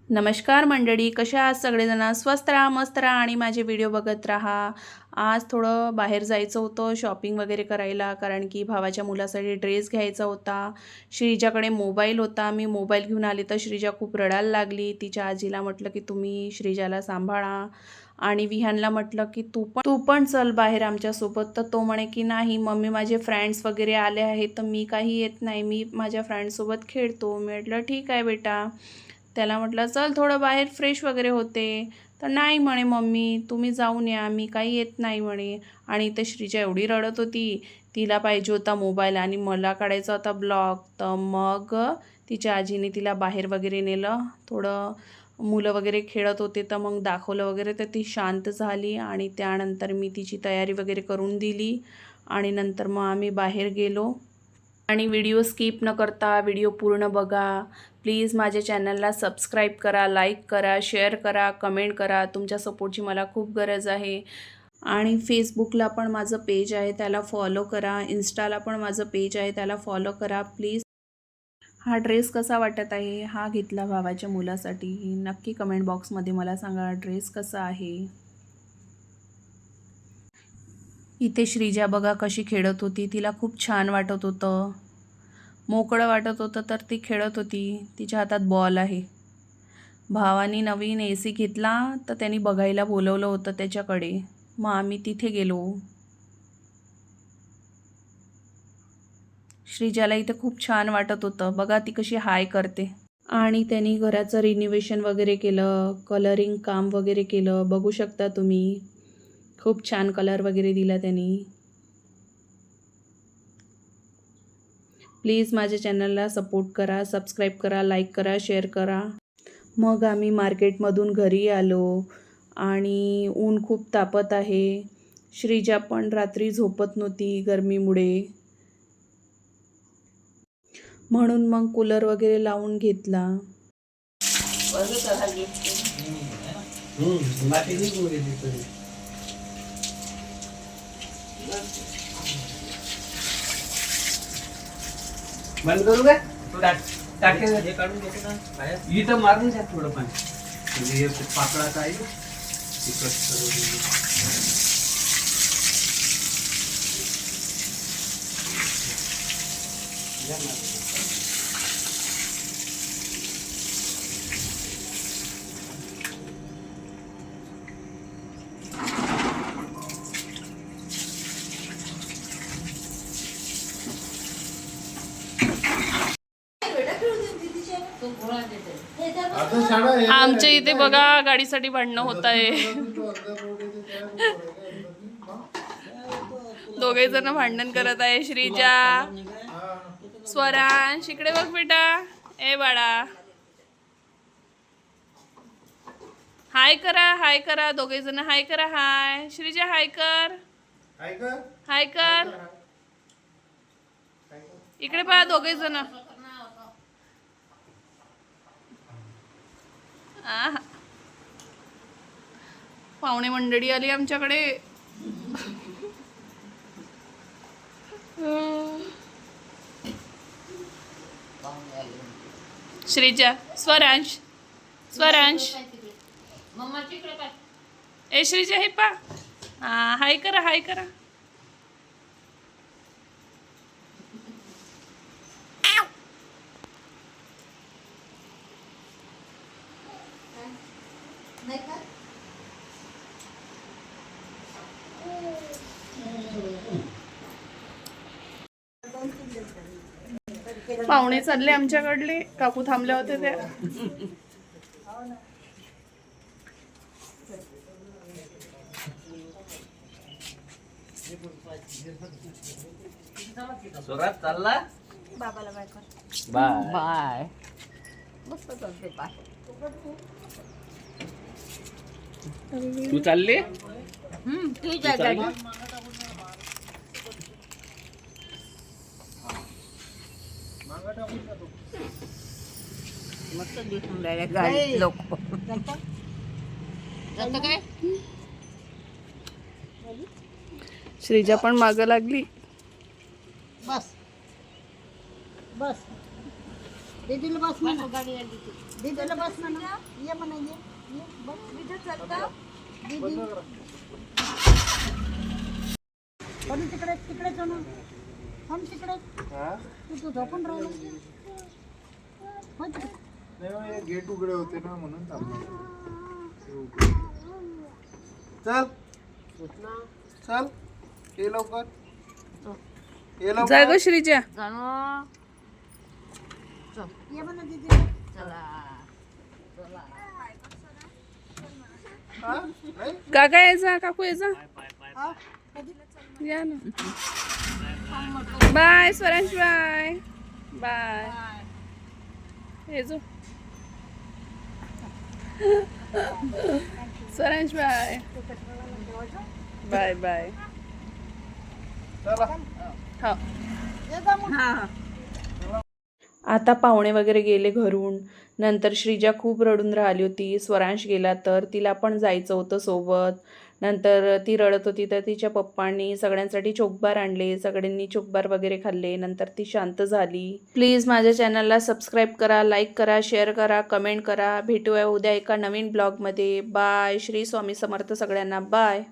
नमस्कार मंडळी, कशा आहात सगळेजण? स्वस्त राहा, मस्त राहा आणि माझे व्हिडिओ बघत राहा. आज थोडं बाहेर जायचं होतं शॉपिंग वगैरे करायला, कारण की भावाच्या मुलासाठी ड्रेस घ्यायचा होता. श्रीजाकडे मोबाईल होता. मी मोबाईल घेऊन आले तर श्रीजा खूप रडायला लागली. तिच्या आजीला म्हटलं की तुम्ही श्रीजाला सांभाळा आणि विहानला म्हटलं की तू पण चल बाहेर आमच्यासोबत. तर तो म्हणे की नाही मम्मी, माझे फ्रेंड्स वगैरे आले आहेत तर मी काही येत नाही, मी माझ्या फ्रेंड्ससोबत खेळतो. मी म्हटलं ठीक आहे बेटा. त्याला म्हटलं चल थोडं बाहेर फ्रेश वगैरे होते. तर नाही म्हणे मम्मी, तुम्ही जाऊन या, मी काही येत नाही म्हणे. आणि इथे श्रीजा एवढी रडत होती. तिला पाहिजे होता मोबाईल आणि मला काढायचा होता ब्लॉग. तर मग तिच्या आजीने तिला बाहेर वगैरे नेलं. थोडं मुलं वगैरे खेळत होते तर मग दाखवलं वगैरे तर ती शांत झाली. आणि त्यानंतर मी तिची तयारी वगैरे करून दिली आणि नंतर मग आम्ही बाहेर गेलो. आणि व्हिडिओ स्किप न करता व्हिडिओ पूर्ण बघा. प्लीज माझ्या चॅनलला सबस्क्राईब करा, लाईक करा, शेअर करा, कमेंट करा. तुमच्या सपोर्टची मला खूप गरज आहे. आणि फेसबुकला पण माझं पेज आहे, त्याला फॉलो करा. इन्स्टाला पण माझं पेज आहे, त्याला फॉलो करा प्लीज. हा ड्रेस कसा वाटत आहे? हा घेतला भावाच्या मुलासाठी. नक्की कमेंट बॉक्समध्ये मला सांगा ड्रेस कसा आहे. इथे श्रीजा बघा कशी खेळत होती. तिला खूप छान वाटत होतं, मोकळं वाटत होतं तर ती खेळत होती. तिच्या हातात बॉल आहे. भावानी नवीन AC घेतला तर त्यांनी बघायला बोलवलं होतं त्याच्याकडे. मग आम्ही तिथे गेलो. श्रीजाला इथे खूप छान वाटत होतं. बघा ती कशी हाय करते. आणि त्यांनी घराचं रिनोव्हेशन वगैरे केलं, कलरिंग काम वगैरे केलं. बघू शकता तुम्ही, खूप छान कलर वगैरे दिला त्यांनी. प्लीज माझ्या चॅनलला सपोर्ट करा, सबस्क्राईब करा, लाईक करा, शेअर करा. मग आम्ही मार्केटमधून घरी आलो आणि ऊन खूप तापत आहे. श्रीजा पण रात्री झोपत नव्हती गरमीमुळे, म्हणून मग कूलर वगैरे लावून घेतला. बंद करू काय? टाके हे काढून घेतो ना बाहेर. इथं मारून घ्या थोडं पाणी, म्हणजे हे पापडाचं आहे तिखट सर्व. आमच्या इथे बघा गाडीसाठी भांडणं होत आहे. दोघे जण भांडण करत आहे. श्रीजा, स्वरांश इकडे बघ बेटा. ए बाळा, हाय करा, हाय करा. दोघे जण हाय करा. हाय श्रीजा, हाय कर, हाय कर. इकडे पहा दोघे जण. पाहुणे मंडळी आली आमच्याकडे. श्रीजा, स्वरांश, स्वरांश. ए श्रीजा, हे पा. हाय करा, हाय करा. पाहुणे चालले आमच्याकडले. काकू थांबल्या होते त्या. स्वरात चालला. बाबाला बाय कर. Bye bye. मस्त चालते बाय. तू चालली. ठीक आहे गाडी. मस्त दिसून राहिल्या गाडी लोक. काय श्रीजा पण मागं लागली. बस बस दीदीला बस. गाडी आली. दीदीला बस म्हणा ये म्हणा ये बस दीदी पण तिकडे जाणं पण तिकडे तू झोपून राहिला होय तिकडे. गेट उघडे होते ना म्हणून चल चल ये लवकर ये लवकर. जा ग श्रीजा. ये म्हणा दीदी हा? नाही? काका यायचा काकू यायचा हा कधी या ना. बाय स्वरांश बाय बाय येजो स्वरांश बाय बाय बाय चला हो. ये जा मग. आता पाहुणे वगैरे गेले घरून. नंतर श्रीजा खूप रडून राहिली होती. स्वरांश गेला तर तिला पण जायचं होतं सोबत. नंतर ती रडत होती तर तिच्या पप्पांनी सगळ्यांसाठी चोकबार आणले. सगळ्यांनी चोकबार वगैरे खाल्ले. नंतर ती शांत झाली. प्लीज माझ्या चॅनलला सबस्क्राईब करा, लाईक करा, शेअर करा, कमेंट करा. भेटूया उद्या एका नवीन ब्लॉगमध्ये. बाय. श्री स्वामी समर्थ सगळ्यांना. बाय.